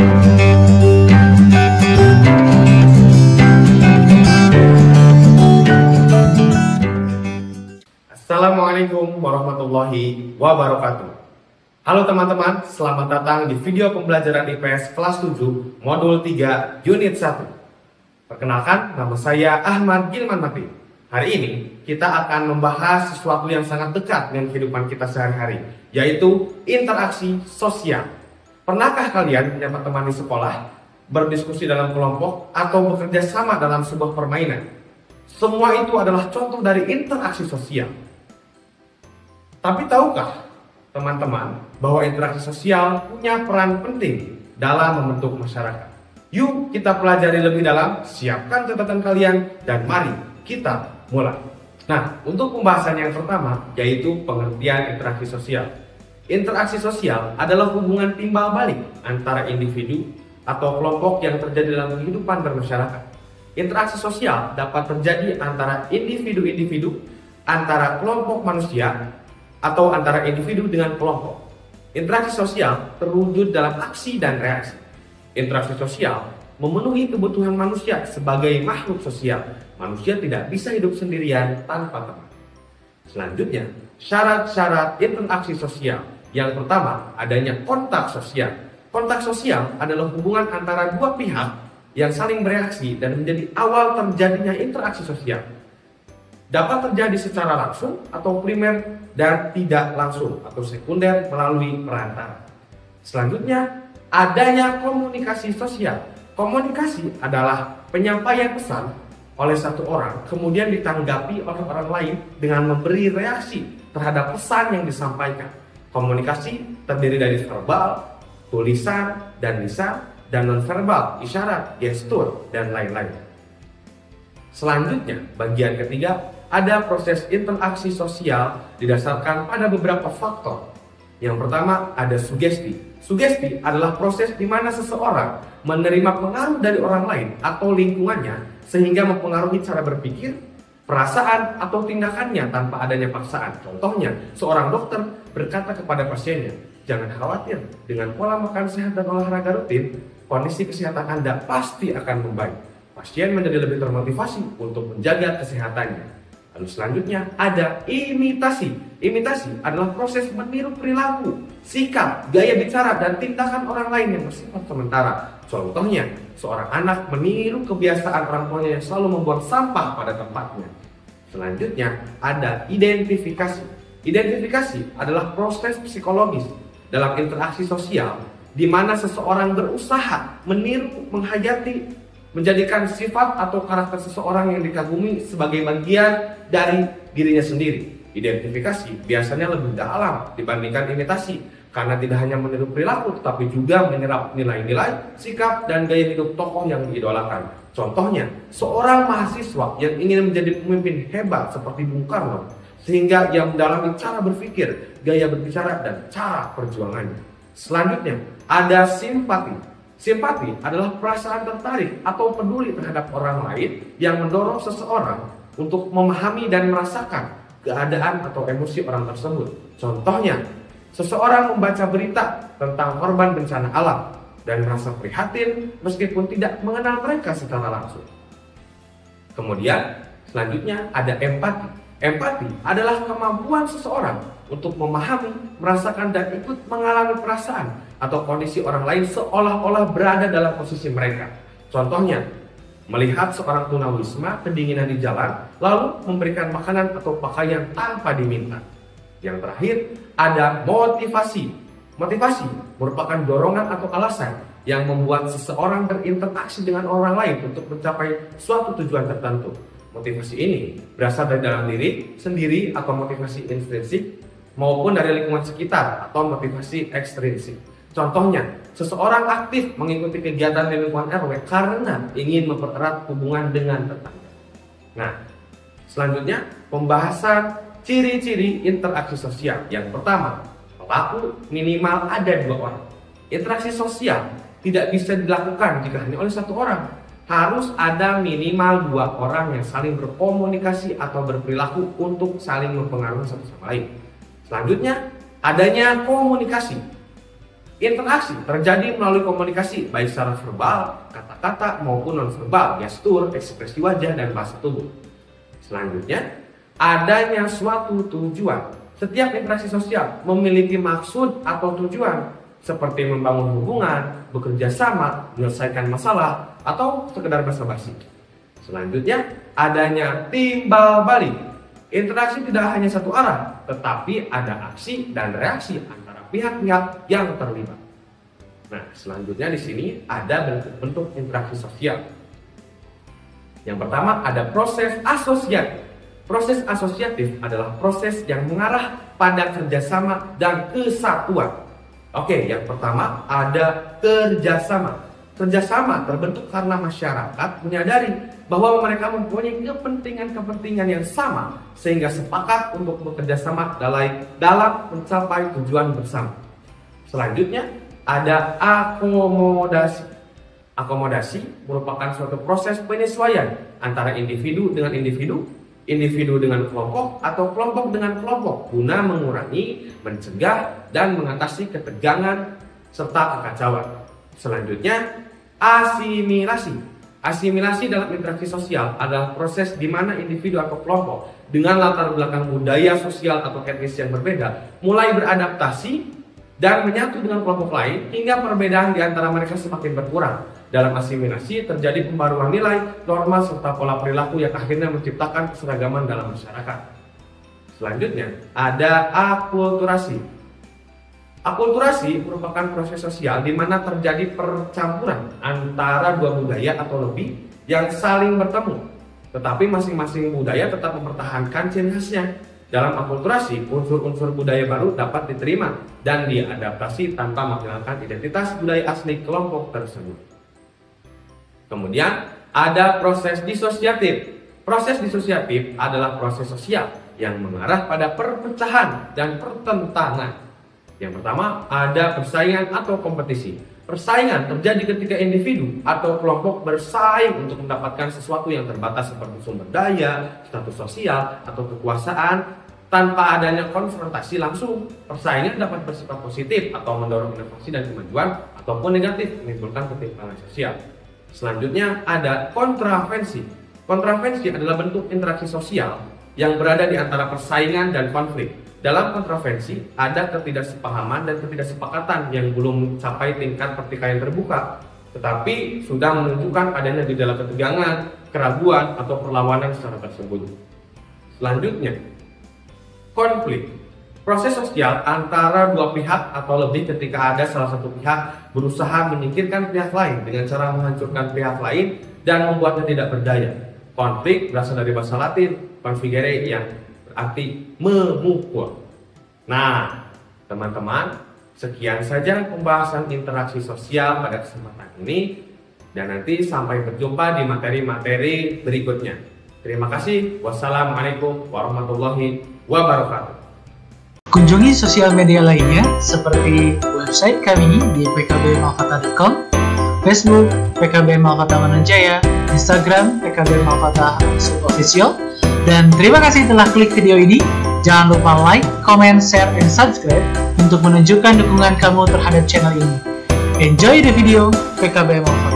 Assalamualaikum warahmatullahi wabarakatuh. Halo teman-teman, selamat datang di video pembelajaran IPS kelas 7 modul 3 unit 1. Perkenalkan, nama saya Ahmad Gilman Mati. Hari ini kita akan membahas sesuatu yang sangat dekat dengan kehidupan kita sehari-hari, yaitu interaksi sosial. Pernahkah kalian punya teman di sekolah, berdiskusi dalam kelompok, atau bekerja sama dalam sebuah permainan? Semua itu adalah contoh dari interaksi sosial. Tapi tahukah teman-teman bahwa interaksi sosial punya peran penting dalam membentuk masyarakat? Yuk kita pelajari lebih dalam, siapkan catatan kalian, dan mari kita mulai. Nah, untuk pembahasan yang pertama yaitu pengertian interaksi sosial. Interaksi sosial adalah hubungan timbal balik antara individu atau kelompok yang terjadi dalam kehidupan bermasyarakat. Interaksi sosial dapat terjadi antara individu-individu, antara kelompok manusia, atau antara individu dengan kelompok. Interaksi sosial terwujud dalam aksi dan reaksi. Interaksi sosial memenuhi kebutuhan manusia sebagai makhluk sosial. Manusia tidak bisa hidup sendirian tanpa teman. Selanjutnya, syarat-syarat interaksi sosial. Yang pertama, adanya kontak sosial. Kontak sosial adalah hubungan antara dua pihak yang saling bereaksi dan menjadi awal terjadinya interaksi sosial. Dapat terjadi secara langsung atau primer dan tidak langsung atau sekunder melalui perantara. Selanjutnya, adanya komunikasi sosial. Komunikasi adalah penyampaian pesan oleh satu orang kemudian ditanggapi oleh orang lain dengan memberi reaksi terhadap pesan yang disampaikan. Komunikasi terdiri dari verbal, tulisan, dan lisan, dan nonverbal, isyarat, gestur, dan lain-lain. Selanjutnya, bagian ketiga, ada proses interaksi sosial didasarkan pada beberapa faktor. Yang pertama, ada sugesti. Sugesti adalah proses di mana seseorang menerima pengaruh dari orang lain atau lingkungannya sehingga mempengaruhi cara berpikir, perasaan, atau tindakannya tanpa adanya paksaan. Contohnya, seorang dokter berkata kepada pasiennya, "Jangan khawatir, dengan pola makan sehat dan olahraga rutin, kondisi kesehatan Anda pasti akan membaik." Pasien menjadi lebih termotivasi untuk menjaga kesehatannya. Lalu selanjutnya ada imitasi. Imitasi adalah proses meniru perilaku, sikap, gaya bicara, dan tindakan orang lain yang bersifat sementara. Contohnya, seorang anak meniru kebiasaan orang tuanya yang selalu membuang sampah pada tempatnya. Selanjutnya ada identifikasi. Identifikasi adalah proses psikologis dalam interaksi sosial di mana seseorang berusaha meniru, menghayati, menjadikan sifat atau karakter seseorang yang dikagumi sebagai bagian dari dirinya sendiri. Identifikasi biasanya lebih dalam dibandingkan imitasi karena tidak hanya meniru perilaku tetapi juga menyerap nilai-nilai, sikap, dan gaya hidup tokoh yang diidolakan. Contohnya, seorang mahasiswa yang ingin menjadi pemimpin hebat seperti Bung Karno sehingga ia mendalami cara berpikir, gaya berbicara, dan cara perjuangannya. Selanjutnya, ada simpati. Simpati adalah perasaan tertarik atau peduli terhadap orang lain yang mendorong seseorang untuk memahami dan merasakan keadaan atau emosi orang tersebut. Contohnya, seseorang membaca berita tentang korban bencana alam dan merasa prihatin meskipun tidak mengenal mereka secara langsung. Kemudian, selanjutnya ada empati. Empati adalah kemampuan seseorang untuk memahami, merasakan, dan ikut mengalami perasaan atau kondisi orang lain seolah-olah berada dalam posisi mereka. Contohnya, melihat seorang tunawisma kedinginan di jalan, lalu memberikan makanan atau pakaian tanpa diminta. Yang terakhir, ada motivasi. Motivasi merupakan dorongan atau alasan yang membuat seseorang berinteraksi dengan orang lain untuk mencapai suatu tujuan tertentu. Motivasi ini berasal dari dalam diri sendiri atau motivasi intrinsik maupun dari lingkungan sekitar atau motivasi ekstrinsik. Contohnya, seseorang aktif mengikuti kegiatan di lingkungan RW karena ingin mempererat hubungan dengan tetangga. Nah, selanjutnya pembahasan ciri-ciri interaksi sosial. Yang pertama, pelaku minimal ada 2 orang. Interaksi sosial tidak bisa dilakukan jika hanya oleh 1 orang. Harus ada minimal 2 orang yang saling berkomunikasi atau berperilaku untuk saling mempengaruhi satu sama lain. Selanjutnya, adanya komunikasi. Interaksi terjadi melalui komunikasi, baik secara verbal, kata-kata, maupun non-verbal, gestur, ekspresi wajah, dan bahasa tubuh. Selanjutnya, adanya suatu tujuan. Setiap interaksi sosial memiliki maksud atau tujuan, seperti membangun hubungan, bekerja sama, menyelesaikan masalah, atau sekedar basa-basi. Selanjutnya, adanya timbal balik. Interaksi tidak hanya satu arah, tetapi ada aksi dan reaksi antara pihak-pihak yang terlibat. Nah, selanjutnya di sini ada bentuk-bentuk interaksi sosial. Yang pertama ada proses asosiatif. Proses asosiatif adalah proses yang mengarah pada kerjasama dan kesatuan. Oke, yang pertama ada kerjasama. Kerjasama terbentuk karena masyarakat menyadari bahwa mereka mempunyai kepentingan-kepentingan yang sama sehingga sepakat untuk bekerjasama dalam mencapai tujuan bersama. Selanjutnya ada akomodasi. Akomodasi merupakan suatu proses penyesuaian antara individu dengan individu, individu dengan kelompok, atau kelompok dengan kelompok guna mengurangi, mencegah, dan mengatasi ketegangan serta kekacauan. Selanjutnya, asimilasi. Asimilasi dalam interaksi sosial adalah proses di mana individu atau kelompok dengan latar belakang budaya sosial atau etnis yang berbeda mulai beradaptasi dan menyatu dengan kelompok lain hingga perbedaan di antara mereka semakin berkurang. Dalam asimilasi terjadi pembaruan nilai, norma, serta pola perilaku yang akhirnya menciptakan keseragaman dalam masyarakat. Selanjutnya, ada akulturasi. Akulturasi merupakan proses sosial di mana terjadi percampuran antara dua budaya atau lebih yang saling bertemu. Tetapi masing-masing budaya tetap mempertahankan ciri khasnya. Dalam akulturasi, unsur-unsur budaya baru dapat diterima dan diadaptasi tanpa menghilangkan identitas budaya asli kelompok tersebut. Kemudian ada proses disosiatif. Proses disosiatif adalah proses sosial yang mengarah pada perpecahan dan pertentangan. Yang pertama ada persaingan atau kompetisi. Persaingan terjadi ketika individu atau kelompok bersaing untuk mendapatkan sesuatu yang terbatas seperti sumber daya, status sosial, atau kekuasaan tanpa adanya konfrontasi langsung. Persaingan dapat bersifat positif atau mendorong inovasi dan kemajuan ataupun negatif menimbulkan ketimpangan sosial. Selanjutnya ada kontravensi. Kontravensi adalah bentuk interaksi sosial yang berada di antara persaingan dan konflik. Dalam kontravensi ada ketidaksepahaman dan ketidaksepakatan yang belum mencapai tingkat pertikaian terbuka, tetapi sudah menunjukkan adanya gejala ketegangan, keraguan, atau perlawanan secara tersembunyi. Selanjutnya, konflik. Proses sosial antara dua pihak atau lebih ketika ada salah satu pihak berusaha menyingkirkan pihak lain dengan cara menghancurkan pihak lain dan membuatnya tidak berdaya. Konflik berasal dari bahasa Latin configere yang berarti memukul. Nah, teman-teman, sekian saja pembahasan interaksi sosial pada kesempatan ini, dan nanti sampai berjumpa di materi-materi berikutnya. Terima kasih. Wassalamualaikum warahmatullahi wabarakatuh. Kunjungi sosial media lainnya seperti website kami di pkbmalkata.com, Facebook PKB Malkata Mananjaya, Instagram PKB Malkata _official. Dan terima kasih telah klik video ini. Jangan lupa like, comment, share, and subscribe untuk menunjukkan dukungan kamu terhadap channel ini. Enjoy the video. PKB Malkata.